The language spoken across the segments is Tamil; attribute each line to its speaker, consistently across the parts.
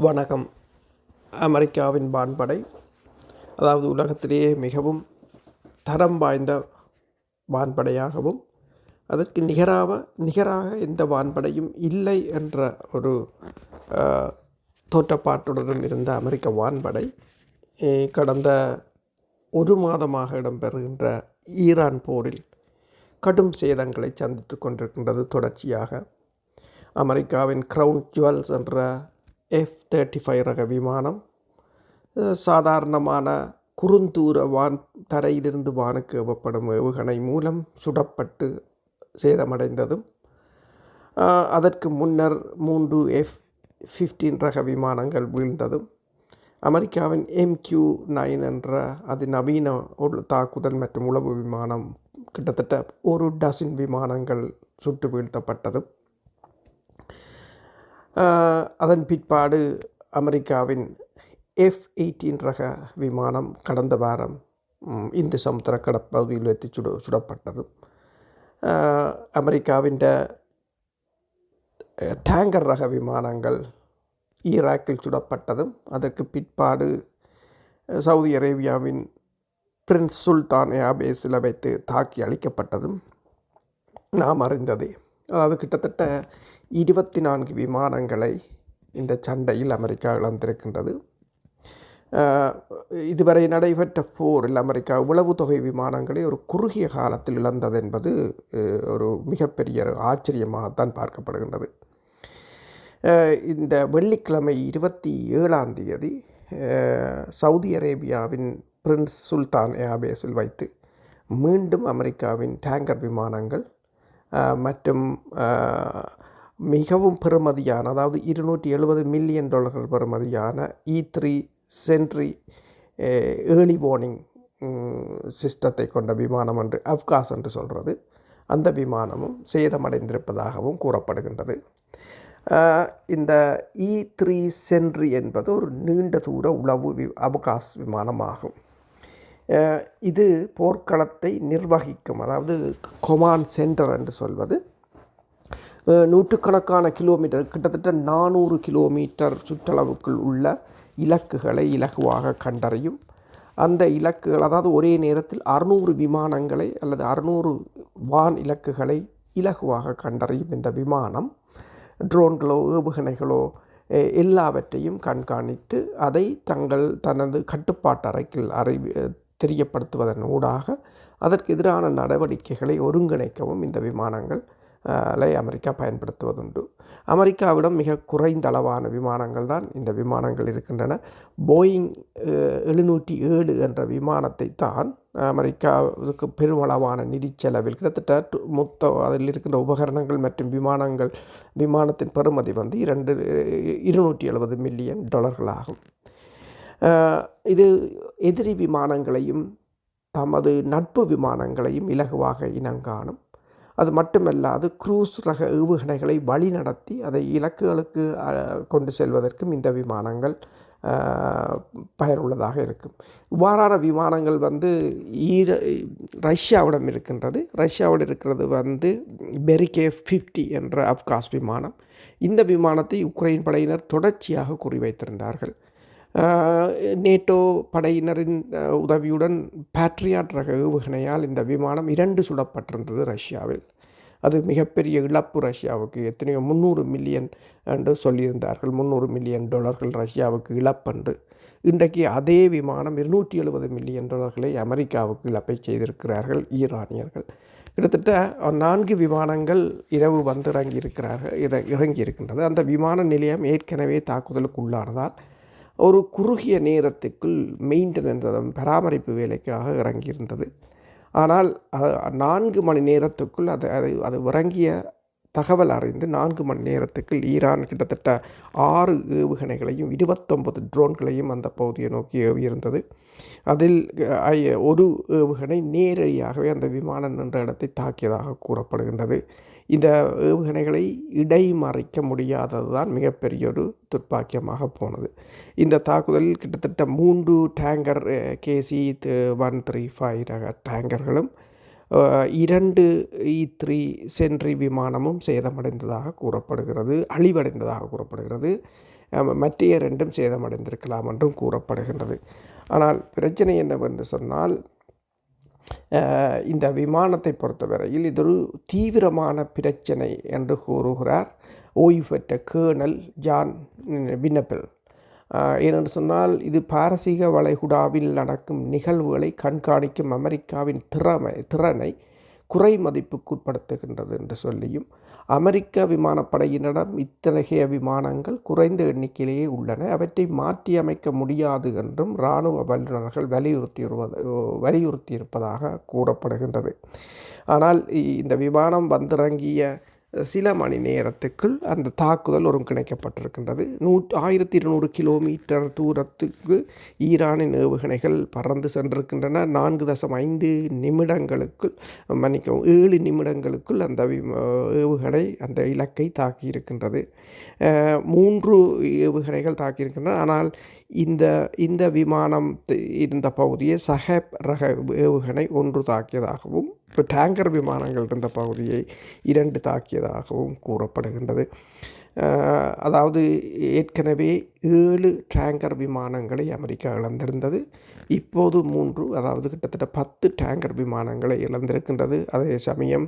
Speaker 1: வணக்கம். அமெரிக்காவின் வான்படை, அதாவது உலகத்திலேயே மிகவும் தரம் வாய்ந்த வான்படையாகவும் அதற்கு நிகராக எந்த வான்படையும் இல்லை என்ற ஒரு தோற்றப்பாட்டுடன் இருந்த அமெரிக்க வான்படை கடந்த ஒரு மாதமாக இடம்பெறுகின்ற ஈரான் போரில் கடும் சேதங்களை சந்தித்து கொண்டிருக்கின்றது. தொடர்ச்சியாக அமெரிக்காவின் க்ரவுன் ஜுவல்ஸ் என்ற F-35 ரக விமானம் சாதாரணமான குறுந்தூர தரையிலிருந்து வானுக்கு ஏவப்படும் ஏவுகணை மூலம் சுடப்பட்டு சேதமடைந்ததும், அதற்கு முன்னர் 3 F-15 ரக விமானங்கள் வீழ்ந்ததும், அமெரிக்காவின் MQ-9 என்ற அதிநவீன தாக்குதல் மற்றும் உளவு விமானம் கிட்டத்தட்ட ஒரு டசின் விமானங்கள் சுட்டு வீழ்த்தப்பட்டதும், அதன் பிற்பாடு அமெரிக்காவின் F-18 ரக விமானம் கடந்த வாரம் இந்து சமுத்திர கடற்பகுதியில் வைத்து சுடப்பட்டதும், அமெரிக்காவின் டேங்கர் ரக விமானங்கள் ஈராக்கில் சுடப்பட்டதும், அதற்கு பிற்பாடு சவுதி அரேபியாவின் பிரின்ஸ் சுல்தான் ஏர்பேஸில் வைத்து தாக்கி அழிக்கப்பட்டதும் நாம் அறிந்ததே. அதாவது கிட்டத்தட்ட 24 விமானங்களை இந்த சண்டையில் அமெரிக்கா இழந்திருக்கின்றது. இதுவரை நடைபெற்ற போரில் அமெரிக்கா இவ்வளவு தொகை விமானங்களை ஒரு குறுகிய காலத்தில் இழந்தது என்பது ஒரு மிகப்பெரிய ஆச்சரியமாகத்தான் பார்க்கப்படுகின்றது. இந்த வெள்ளிக்கிழமை 27ஆம் தேதி சவுதி அரேபியாவின் பிரின்ஸ் சுல்தான் ஏர்பேஸில் வைத்து மீண்டும் அமெரிக்காவின் டேங்கர் விமானங்கள் மற்றும் மிகவும் பெறுமதியான, அதாவது $270 மில்லியன் பெறுமதியான E-3 சென்ட்ரி ஏர்லி வார்னிங் சிஸ்டத்தை கொண்ட விமானம் என்று அப்காஸ் என்று சொல்கிறது, அந்த விமானமும் சேதமடைந்திருப்பதாகவும் கூறப்படுகின்றது. இந்த E-3 சென்ட்ரி என்பது ஒரு நீண்ட தூர உளவு அப்காஸ் விமானமாகும். இது போர்க்களத்தை நிர்வகிக்கும், அதாவது கொமாண்ட் சென்டர் என்று சொல்வது, நூற்றுக்கணக்கான கிலோமீட்டர், கிட்டத்தட்ட 400 கிலோமீட்டர் சுற்றளவுக்குள் உள்ள இலக்குகளை இலகுவாக கண்டறியும். அந்த இலக்குகள், அதாவது ஒரே நேரத்தில் 600 விமானங்களை அல்லது 600 வான் இலக்குகளை இலகுவாக கண்டறியும் இந்த விமானம் ட்ரோன்களோ ஏவுகணைகளோ எல்லாவற்றையும் கண்காணித்து அதை தனது கட்டுப்பாட்டு அறைக்கு தெரியப்படுத்துவதன் ஊடாக அதற்கு எதிரான நடவடிக்கைகளை ஒருங்கிணைக்கவும் இந்த விமானங்களை அமெரிக்கா பயன்படுத்துவதுண்டு. அமெரிக்காவிடம் மிக குறைந்த அளவான விமானங்கள் தான் இந்த விமானங்கள் இருக்கின்றன. போயிங் 707 என்ற விமானத்தை தான் அமெரிக்காவுக்கு பெருமளவான நிதி செலவில் கிட்டத்தட்ட அதில் இருக்கின்ற உபகரணங்கள் மற்றும் விமானத்தின் பெறுமதி வந்து $270 மில்லியன் ஆகும். இது எதிரி விமானங்களையும் தமது நட்பு விமானங்களையும் இலகுவாக இனங்காணும். அது மட்டுமல்லாது குரூஸ் ரக ஏவுகணைகளை வழி நடத்தி அதை இலக்குகளுக்கு கொண்டு செல்வதற்கும் இந்த விமானங்கள் பயனுள்ளதாக இருக்கும். இவ்வாறான விமானங்கள் வந்து ரஷ்யாவிடம் இருக்கின்றது. ரஷ்யாவிடம் இருக்கிறது வந்து பெரிகே 50 என்ற அப்காஸ் விமானம். இந்த விமானத்தை உக்ரைன் படையினர் தொடர்ச்சியாக குறிவைத்திருந்தார்கள். நேட்டோ படையினரின் உதவியுடன் பேட்ரியாட் ரக ஏவுகணையால் இந்த விமானம் 2 சுடப்பட்டிருந்தது ரஷ்யாவில். அது மிகப்பெரிய இழப்பு ரஷ்யாவுக்கு. எத்தனையோ 300 மில்லியன் என்று சொல்லியிருந்தார்கள். $300 மில்லியன் ரஷ்யாவுக்கு இழப்பென்று. இன்றைக்கு அதே விமானம் $270 மில்லியன் அமெரிக்காவுக்கு இழப்பை செய்திருக்கிறார்கள் ஈரானியர்கள். கிட்டத்தட்ட 4 விமானங்கள் இரவு வந்து இறங்கியிருக்கின்றது. அந்த விமான நிலையம் ஏற்கனவே தாக்குதலுக்கு உள்ளானதால் ஒரு குறுகிய நேரத்துக்குள் மெயின்டெனன்ஸ், பராமரிப்பு வேலைக்காக இறங்கியிருந்தது. ஆனால் 4 மணி நேரத்துக்குள் அது இறங்கிய தகவல் அறிந்து 4 மணி நேரத்துக்குள் ஈரான் கிட்டத்தட்ட 6 ஏவுகணைகளையும் 29 ட்ரோன்களையும் அந்த பகுதியை நோக்கி ஏவியிருந்தது. அதில் ஒரு ஏவுகணை நேரடியாகவே அந்த விமானம் நின்ற இடத்தை தாக்கியதாக கூறப்படுகின்றது. இந்த ஏவுகணைகளை இடைமறிக்க முடியாதது தான் மிகப்பெரிய ஒரு துர்ப்பாக்கியமாக போனது. இந்த தாக்குதலில் கிட்டத்தட்ட 3 டேங்கர் KC-135 ரக டேங்கர்களும் 2 E-3 சென்ட்ரி விமானமும் சேதமடைந்ததாக கூறப்படுகிறது, அழிவடைந்ததாக கூறப்படுகிறது. மற்றைய 2 சேதமடைந்திருக்கலாம் என்றும் கூறப்படுகின்றது. ஆனால் பிரச்சனை என்னவென்று சொன்னால், இந்த விமானத்தை பொறுத்தவரையில் இது ஒரு தீவிரமான பிரச்சனை என்று கூறுகிறார் ஓய்வு பெற்ற கேர்னல் ஜான் வின்னபெல். ஏனென்று சொன்னால், இது பாரசீக வளைகுடாவில் நடக்கும் நிகழ்வுகளை கண்காணிக்கும் அமெரிக்காவின் திறனை குறை மதிப்புக்குட்படுத்துகின்றது என்று சொல்லியும், அமெரிக்க விமானப்படையினரிடம் இத்தகைய விமானங்கள் குறைந்த எண்ணிக்கையிலேயே உள்ளன, அவற்றை மாற்றி அமைக்க முடியாது என்றும் இராணுவ வல்லுநர்கள் வலியுறுத்தியிருப்பதாக கூறப்படுகின்றது. ஆனால் இந்த விமானம் வந்திறங்கிய சில மணி நேரத்துக்குள் அந்த தாக்குதல் ஒருங்கிணைக்கப்பட்டிருக்கின்றது. 1200 கிலோமீட்டர் தூரத்துக்கு ஈரானின் ஏவுகணைகள் பறந்து சென்றிருக்கின்றன. 4.5 நிமிடங்களுக்குள் 7 நிமிடங்களுக்குள் அந்த ஏவுகணை அந்த இலக்கை தாக்கியிருக்கின்றது. 3 ஏவுகணைகள் தாக்கியிருக்கின்றன. ஆனால் இந்த விமானம் இருந்த பகுதியை சஹப் ரக ஏவுகணை 1 தாக்கியதாகவும், இப்போ டேங்கர் விமானங்கள் இருந்த பகுதியை 2 தாக்கியதாகவும் கூறப்படுகின்றது. அதாவது ஏற்கனவே 7 டேங்கர் விமானங்களை அமெரிக்கா இழந்திருந்தது. இப்போது 3, அதாவது கிட்டத்தட்ட 10 டேங்கர் விமானங்களை இழந்திருக்கின்றது. அதே சமயம்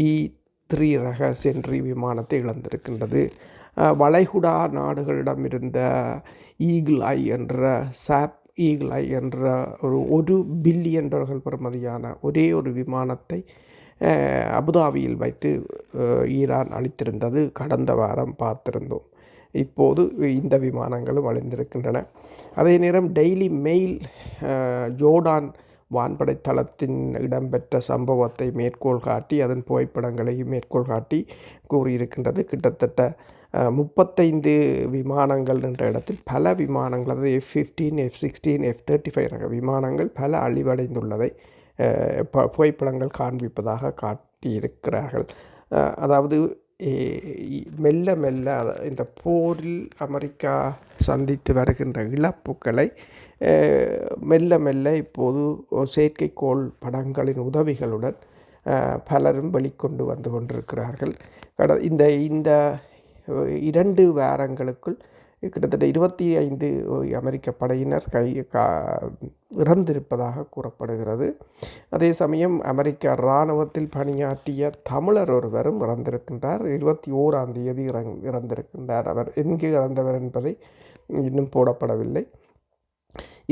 Speaker 1: E-3 ரக சென்ட்ரி விமானத்தை இழந்திருக்கின்றது. வளைகுடா நாடுகளிடமிருந்த ஈகிள் ஐ என்ற ஈகிள் ஐ என்ற $1 பில்லியன் பெறுமதியான ஒரே ஒரு விமானத்தை அபுதாபியில் வைத்து ஈரான் அளித்திருந்தது கடந்த வாரம் பார்த்திருந்தோம். இப்போது இந்த விமானங்களும் அழிந்திருக்கின்றன. அதே நேரம் டெய்லி மெயில் ஜோர்டான் வான்படை தளத்தின் இடம்பெற்ற சம்பவத்தை மேற்கோள் காட்டி, அதன் புகைப்படங்களையும் மேற்கோள் காட்டி கூறியிருக்கின்றது. கிட்டத்தட்ட 35 விமானங்கள் என்ற இடத்தில் பல விமானங்கள், அதாவது F-15, F-16, F-35 ரக விமானங்கள் பல அழிவடைந்துள்ளதை புகைப்படங்கள் காண்பிப்பதாக காட்டியிருக்கிறார்கள். அதாவது மெல்ல மெல்ல இந்த போரில் அமெரிக்கா சந்தித்து வருகின்ற இழப்புக்களை மெல்ல மெல்ல இப்போது செயற்கைக்கோள் படங்களின் உதவிகளுடன் பலரும் வெளிக்கொண்டு வந்து கொண்டிருக்கிறார்கள். இந்த 2 வாரங்களுக்குள் கிட்டத்தட்ட 25 அமெரிக்க படையினர் இறந்திருப்பதாக கூறப்படுகிறது. அதே சமயம் அமெரிக்க இராணுவத்தில் பணியாற்றிய தமிழர் ஒருவரும் இறந்திருக்கின்றார். 21ஆம் தேதி இறந்திருக்கின்றார். அவர் எங்கே இறந்தவர் என்பதை இன்னும் போடப்படவில்லை.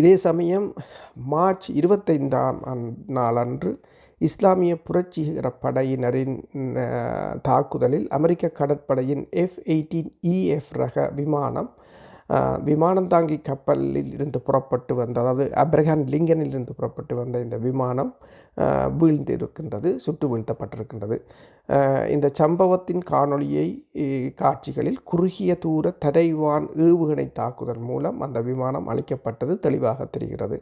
Speaker 1: இதே சமயம் மார்ச் 25ஆம் நாளன்று இஸ்லாமிய புரட்சிகர படையினரின் தாக்குதலில் அமெரிக்க கடற்படையின் F-18EF ரக விமானம் தாங்கி கப்பலில் இருந்து புறப்பட்டு வந்த, அதாவது ஆப்ரஹாம் லிங்கனில் இருந்து புறப்பட்டு வந்த இந்த விமானம் வீழ்ந்திருக்கின்றது, சுட்டு வீழ்த்தப்பட்டிருக்கின்றது. இந்த சம்பவத்தின் காட்சிகளில் குறுகிய தூர தரைவான் ஏவுகணை தாக்குதல் மூலம் அந்த விமானம் அழிக்கப்பட்டது தெளிவாக தெரிகிறது.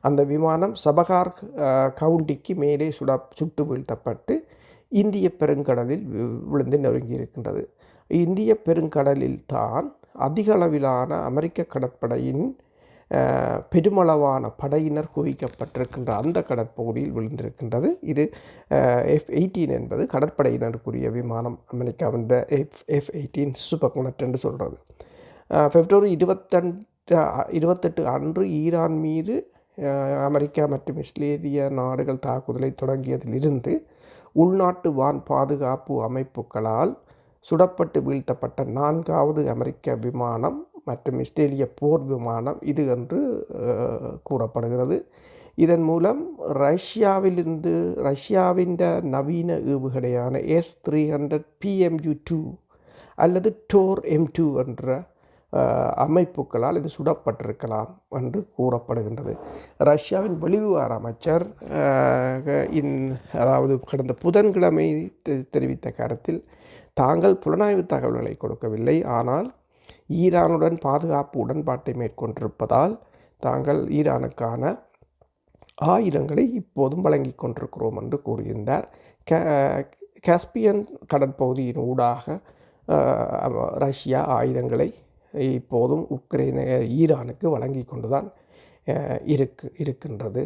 Speaker 1: அந்த விமானம் சபகார் கவுண்டிக்கு மேலே சுட்டு வீழ்த்தப்பட்டு இந்திய பெருங்கடலில் விழுந்து நொறுங்கியிருக்கின்றது. இந்திய பெருங்கடலில் தான் அதிக அளவிலான அமெரிக்க கடற்படையின் பெருமளவான படையினர் குவிக்கப்பட்டிருக்கின்ற அந்த கடற்பகுதியில் விழுந்திருக்கின்றது. இது F-18 என்பது கடற்படையினருக்குரிய விமானம். அமெரிக்காவின் F-18 சூப்பர்குனட் என்று சொல்கிறது. பிப்ரவரி 28 அன்று ஈரான் மீது அமெரிக்கா மற்றும் இஸ்ரேலிய நாடுகள் தாக்குதலை தொடங்கியதிலிருந்து உள்நாட்டு வான் பாதுகாப்பு அமைப்புகளால் சுடப்பட்டு வீழ்த்தப்பட்ட 4வது அமெரிக்க விமானம் மற்றும் இஸ்ரேலிய போர் விமானம் இது என்று கூறப்படுகிறது. இதன் மூலம் ரஷ்யாவின் நவீன ஏவுகணையான S-300 PMU-2 அல்லது டோர் M2 என்ற அமைப்புகளால் இது சுடப்பட்டிருக்கலாம் என்று கூறப்படுகின்றது. ரஷ்யாவின் வெளிவிவகார அமைச்சர் அதாவது கடந்த புதன்கிழமை தெரிவித்த கருத்தில் தாங்கள் புலனாய்வு தகவல்களை கொடுக்கவில்லை, ஆனால் ஈரானுடன் பாதுகாப்பு உடன்பாட்டை மேற்கொண்டிருப்பதால் தாங்கள் ஈரானுக்கான ஆயுதங்களை இப்போதும் வழங்கி கொண்டிருக்கிறோம் என்று கூறியிருந்தார். காஸ்பியன் கடற்பகுதியின் ஊடாக ரஷ்யா ஆயுதங்களை இப்போதும் ஈரானுக்கு வழங்கி கொண்டுதான் இருக்கின்றது.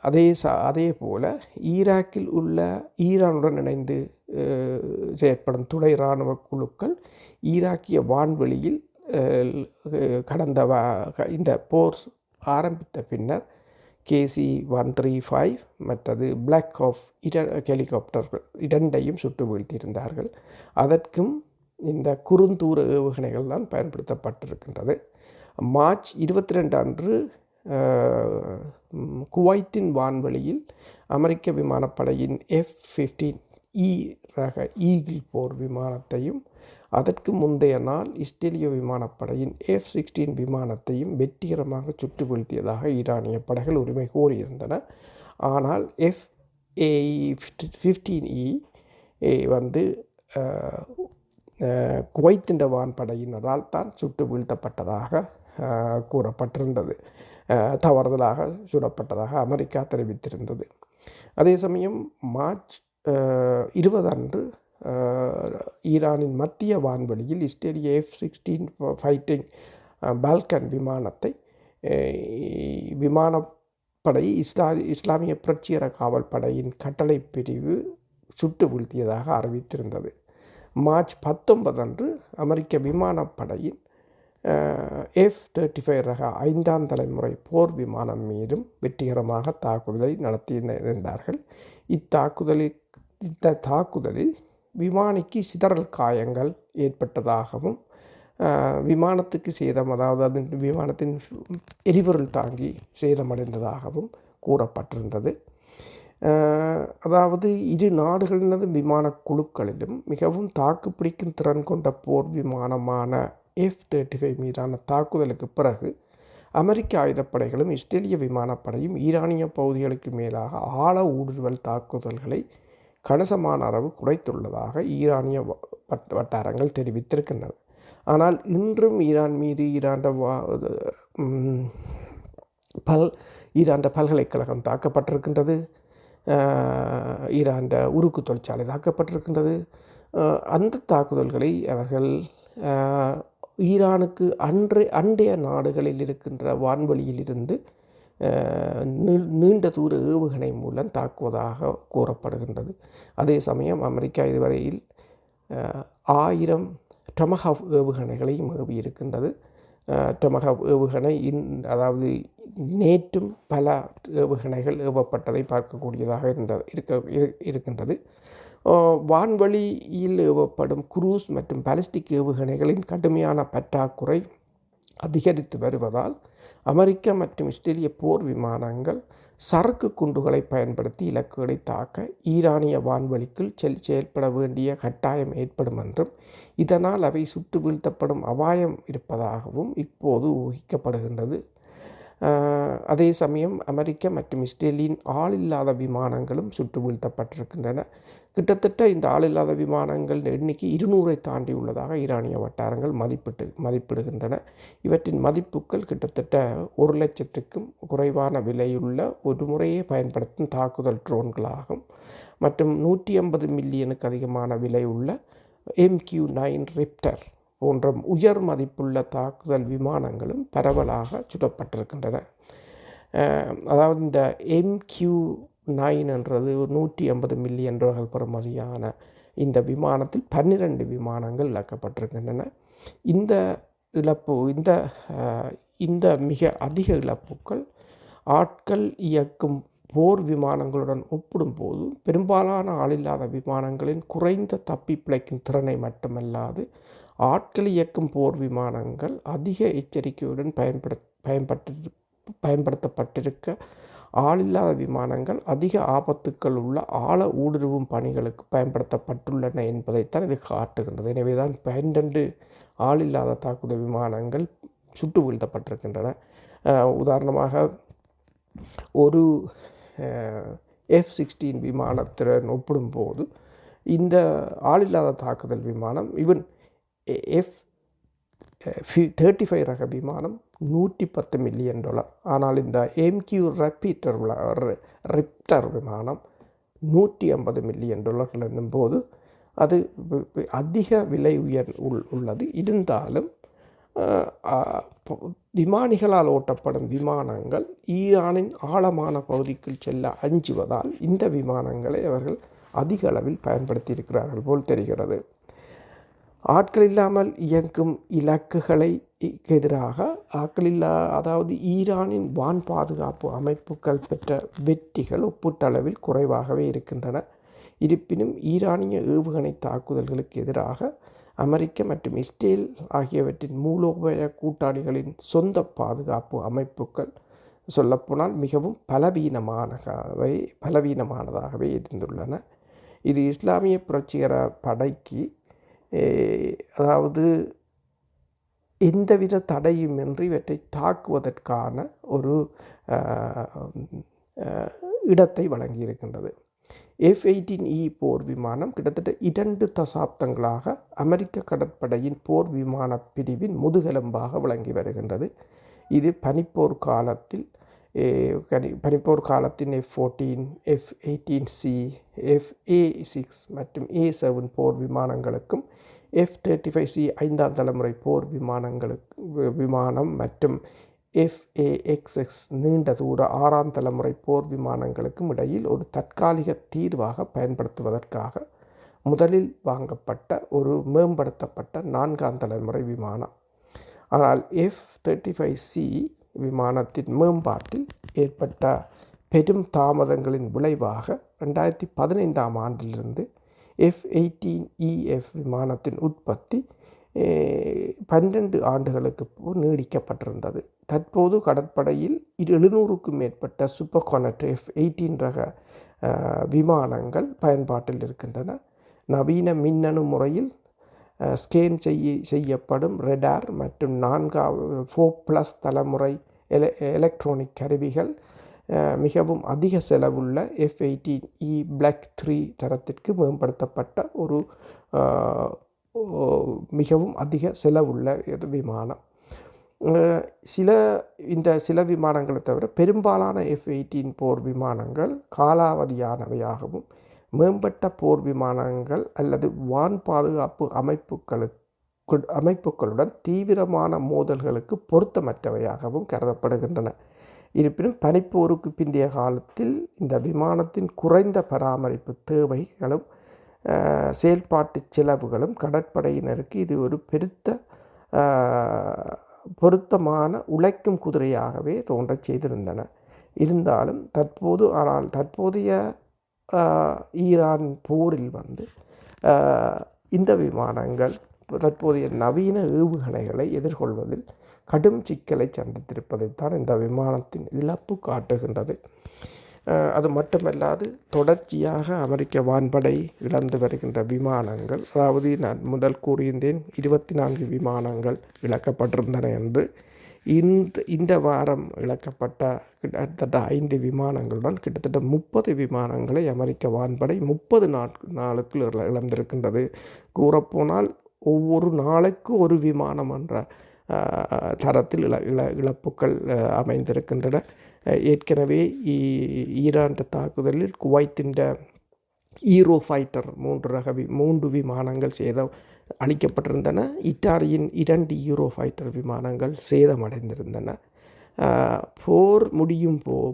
Speaker 1: அதே போல் ஈராக்கில் உள்ள ஈரானுடன் இணைந்து செயற்படும் துணை இராணுவ குழுக்கள் ஈராக்கிய வான்வெளியில் கடந்த இந்த போர் ஆரம்பித்த பின்னர் KC-135 மற்றது பிளாக் ஹாக் ஹெலிகாப்டர்கள் இரண்டையும் சுட்டு வீழ்த்தியிருந்தார்கள். அதற்கும் இந்த குறுந்தூர ஏவுகணைகள் தான் பயன்படுத்தப்பட்டிருக்கின்றது. மார்ச் 22 அன்று குவைத்தின் வான்வெளியில் அமெரிக்க விமானப்படையின் F-15E ரக ஈகிள் போர் விமானத்தையும் அதற்கு முந்தைய நாள் இஸ்ரேலிய விமானப்படையின் F-16 விமானத்தையும் வெற்றிகரமாக சுட்டு வீழ்த்தியதாக ஈரானிய படைகள் உரிமை கோரியிருந்தன. ஆனால் F-15E வந்து குவைத்தின் வான்படையினரால் தான் சுட்டு வீழ்த்தப்பட்டதாக கூறப்பட்டிருந்தது. தவறுதலாக சுடப்பட்டதாக அமெரிக்கா தெரிவித்திருந்தது. அதே சமயம் மார்ச் 20 அன்று ஈரானின் மத்திய வான்வெளியில் இஸ்ரேலிய F-16 ஃபைட்டிங் பால்கன் விமானத்தை விமானப்படை இஸ்லாமிய புரட்சிகர காவல் படையின் கட்டளை பிரிவு சுட்டு வீழ்த்தியதாக அறிவித்திருந்தது. மார்ச் 19 அன்று அமெரிக்க விமானப்படையின் F-35 ரக 5ஆம் தலைமுறை போர் விமானம் மீதும் வெற்றிகரமாக தாக்குதலை நடத்தியிருந்தார்கள். இந்த தாக்குதலில் விமானிக்கு சிதறல் காயங்கள் ஏற்பட்டதாகவும் விமானத்துக்கு சேதம், அதாவது அதன் விமானத்தின் எரிபொருள் தாங்கி சேதமடைந்ததாகவும் கூறப்பட்டிருந்தது. அதாவது இரு நாடுகளினது விமான குழுக்களிலும் மிகவும் தாக்குப்பிடிக்கும் திறன் கொண்ட போர் விமானமான F-35 மீதான தாக்குதலுக்கு பிறகு அமெரிக்க ஆயுதப்படைகளும் இஸ்ரேலிய விமானப்படையும் ஈரானிய பகுதிகளுக்கு மேலாக ஆழ ஊடுருவல் தாக்குதல்களை கணிசமான அளவு குறைத்துள்ளதாக ஈரானிய வட்டாரங்கள் தெரிவித்திருக்கின்றன. ஆனால் இன்றும் ஈரான் மீது ஈரான் பல்கலைக்கழகம் தாக்கப்பட்டிருக்கின்றது. ஈரான் உருக்கு தொழிற்சாலை தாக்கப்பட்டிருக்கின்றது. அந்த தாக்குதல்களை அவர்கள் ஈரானுக்கு அண்டைய நாடுகளில் இருக்கின்ற வான்வெளியில் இருந்து நீண்ட தூர ஏவுகணை மூலம் தாக்குவதாக கூறப்படுகின்றது. அதே சமயம் அமெரிக்கா இதுவரையில் 1000 டொமஹாக் ஏவுகணைகளையும் ஏவியிருக்கின்றது. டொமஹாக் ஏவுகணை அதாவது நேற்றும் பல ஏவுகணைகள் ஏவப்பட்டதை பார்க்கக்கூடியதாக இருக்கின்றது. வான்வெளியில் ஏவப்படும் குரூஸ் மற்றும் பாலிஸ்டிக் ஏவுகணைகளின் கடுமையான பற்றாக்குறை அதிகரித்து வருவதால் அமெரிக்க மற்றும் இஸ்ரேலிய போர் விமானங்கள் சரக்கு குண்டுகளை பயன்படுத்தி இலக்குகளை தாக்க ஈரானிய வான்வெளிக்குள் செயல்பட வேண்டிய கட்டாயம் ஏற்படும் என்றும் இதனால் அவை சுட்டு வீழ்த்தப்படும் அபாயம் இருப்பதாகவும் இப்போது ஊகிக்கப்படுகின்றது. அதே சமயம் அமெரிக்க மற்றும் இஸ்ரேலின் ஆளில்லாத விமானங்களும் சுட்டு வீழ்த்தப்பட்டிருக்கின்றன. கிட்டத்தட்ட இந்த ஆளில்லாத விமானங்கள் எண்ணிக்கை 200 தாண்டி உள்ளதாக ஈரானிய வட்டாரங்கள் மதிப்பிடுகின்றன. இவற்றின் மதிப்புகள் கிட்டத்தட்ட 1 லட்சத்துக்கும் குறைவான விலையுள்ள ஒரு முறையே பயன்படுத்தும் தாக்குதல் ட்ரோன்களாகும். மற்றும் 150 மில்லியனுக்கு அதிகமான விலை உள்ள MQ-9 Raptor போன்ற உயர் மதிப்புள்ள தாக்குதல் விமானங்களும் பரவலாக சுடப்பட்டிருக்கின்றன. அதாவது இந்த MQ-9 என்றது 150 மில்லியன் டாலர்கள் பெறுமதியான இந்த விமானத்தில் 12 விமானங்கள் இழக்கப்பட்டிருக்கின்றன. இந்த இழப்பு இந்த மிக அதிக இழப்புகள் ஆட்கள் இயக்கும் போர் விமானங்களுடன் ஒப்பிடும்போது பெரும்பாலான ஆளில்லாத விமானங்களின் குறைந்த தப்பி பிழைக்கும் திறனை மட்டுமல்லாது ஆட்கள் இயக்கும் போர் விமானங்கள் அதிக எச்சரிக்கையுடன் பயன்படுத்தப்பட்டிருக்க ஆளில்லாத விமானங்கள் அதிக ஆபத்துக்கள் உள்ள ஆழ ஊடுருவும் பணிகளுக்கு பயன்படுத்தப்பட்டுள்ளன என்பதைத்தான் இது காட்டுகின்றது. எனவே தான் 12 ஆளில்லாத தாக்குதல் விமானங்கள் சுட்டு வீழ்த்தப்பட்டிருக்கின்றன. உதாரணமாக ஒரு F-16 விமானத்துடன் ஒப்பிடும்போது இந்த ஆளில்லாத தாக்குதல் விமானம் F-35 ரக விமானம் $110 மில்லியன். ஆனால் இந்த MQ Raptor விமானம் $150 மில்லியன் என்னும்போது அது அதிக விலை உள்ளது. இருந்தாலும் விமானிகளால் ஓட்டப்படும் விமானங்கள் ஈரானின் ஆழமான பகுதிக்கு செல்ல அஞ்சுவதால் இந்த விமானங்களை அவர்கள் அதிக அளவில் பயன்படுத்தி இருக்கிறார்கள் போல் தெரிகிறது. ஆட்கள் இல்லாமல் இயங்கும் இலக்குகளை எதிராக அதாவது ஈரானின் வான் பாதுகாப்பு அமைப்புகள் பெற்ற வெற்றிகள் ஒப்பீட்டளவில் குறைவாகவே இருக்கின்றன. இருப்பினும் ஈரானிய ஏவுகணை தாக்குதல்களுக்கு எதிராக அமெரிக்க மற்றும் இஸ்ரேல் ஆகியவற்றின் மூலோபாய கூட்டாளிகளின் சொந்த பாதுகாப்பு அமைப்புகள் சொல்லப்போனால் மிகவும் பலவீனமானதாகவே இருந்துள்ளன. இது இஸ்லாமிய புரட்சிகர படைக்கு அதாவது எந்தவித தடையுமின்றி இவற்றை தாக்குவதற்கான ஒரு இடத்தை வழங்கியிருக்கின்றது. F-18E போர் விமானம் கிட்டத்தட்ட 2 தசாப்தங்களாக அமெரிக்க கடற்படையின் போர் விமான பிரிவின் முதுகெலும்பாக விளங்கி வருகின்றது. இது பனிப்போர் காலத்தின் F-14, F-18C, F-A-6 மற்றும் A-7 போர் விமானங்களுக்கும் F-35C 5ஆம் தலைமுறை போர் விமானம் மற்றும் FA-XX நீண்ட தூர 6ஆம் தலைமுறை போர் விமானங்களுக்கும் இடையில் ஒரு தற்காலிக தீர்வாக பயன்படுத்துவதற்காக முதலில் வாங்கப்பட்ட ஒரு மேம்படுத்தப்பட்ட 4ஆம் தலைமுறை விமானம். ஆனால் F-35C விமானத்தின் மேம்பாட்டில் ஏற்பட்ட பெரும் தாமதங்களின் விளைவாக 2015ஆம் ஆண்டிலிருந்து F-18EF விமானத்தின் உற்பத்தி 12 ஆண்டுகளுக்கு நீடிக்கப்பட்டிருந்தது. தற்போது கடற்படையில் 700க்கும் மேற்பட்ட சூப்பர்கானட் F-18 ரக விமானங்கள் பயன்பாட்டில் இருக்கின்றன. நவீன மின்னணு முறையில் ஸ்கேன் செய்யப்படும் ரெடார் மற்றும் 4+ தலைமுறை எலக்ட்ரானிக் கருவிகள் மிகவும் அதிக செலவுள்ள F-18E Block 3 தரத்திற்கு மேம்படுத்தப்பட்ட ஒரு மிகவும் அதிக செலவுள்ள விமானம். சில விமானங்களை தவிர பெரும்பாலான F-18 போர் விமானங்கள் காலாவதியானவையாகவும் மேம்பட்ட போர் விமானங்கள் அல்லது வான் பாதுகாப்பு அமைப்புகளுடன் தீவிரமான மோதல்களுக்கு பொருத்தமற்றவையாகவும் கருதப்படுகின்றன. இருப்பினும் பனிப்போருக்கு பிந்தைய காலத்தில் இந்த விமானத்தின் குறைந்த பராமரிப்பு தேவைகளும் செயல்பாட்டு செலவுகளும் கடற்படையினருக்கு இது ஒரு பொருத்தமான உழைக்கும் குதிரையாகவே தோன்றச் செய்திருந்தன. இருந்தாலும் தற்போதைய ஈரான் போரில் இந்த விமானங்கள் தற்போதைய நவீன ஏவுகணைகளை எதிர்கொள்வதில் கடும் சிக்கலை சந்தித்திருப்பதைத்தான் இந்த விமானத்தின் இழப்பு காட்டுகின்றது. அது மட்டுமல்லாது தொடர்ச்சியாக அமெரிக்க வான்படை இழந்து வருகின்ற விமானங்கள், அதாவது நான் முதல் கூறியிருந்தேன் 24 விமானங்கள் இழக்கப்பட்டிருந்தன என்று. இந்த வாரம் இழக்கப்பட்ட கிட்டத்தட்ட 5 விமானங்களுடன் கிட்டத்தட்ட 30 விமானங்களை அமெரிக்க வான்படை 30 நாளுக்குள் இழந்திருக்கின்றது. கூறப்போனால் ஒவ்வொரு நாளைக்கு ஒரு விமானம் என்ற தரத்தில் இழப்புகள் அமைந்திருக்கின்றன. ஏற்கனவே ஈரான் தாக்குதலில் குவைத்தின் ஈரோ ஃபைட்டர் 3 விமானங்கள் அளிக்கப்பட்டிருந்தன. இத்தாலியின் 2 ஈரோ ஃபைட்டர் விமானங்கள் சேதமடைந்திருந்தன. போர்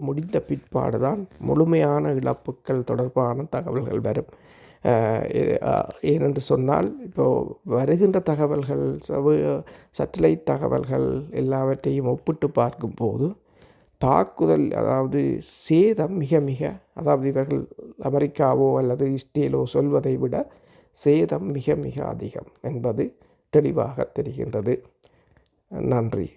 Speaker 1: முடிந்த பிற்பாடு தான் முழுமையான இழப்புகள் தொடர்பான தகவல்கள் வரும். ஏனென்று சொன்னால் இப்போது வருகின்ற தகவல்கள் சேட்டலைட் தகவல்கள் எல்லாவற்றையும் ஒப்பிட்டு பார்க்கும்போது தாக்குதல் அதாவது சேதம் அதாவது இவர்கள் அமெரிக்காவோ அல்லது இஸ்ரேலோ சொல்வதை விட சேதம் மிக அதிகம் என்பது தெளிவாக தெரிகின்றது. நன்றி.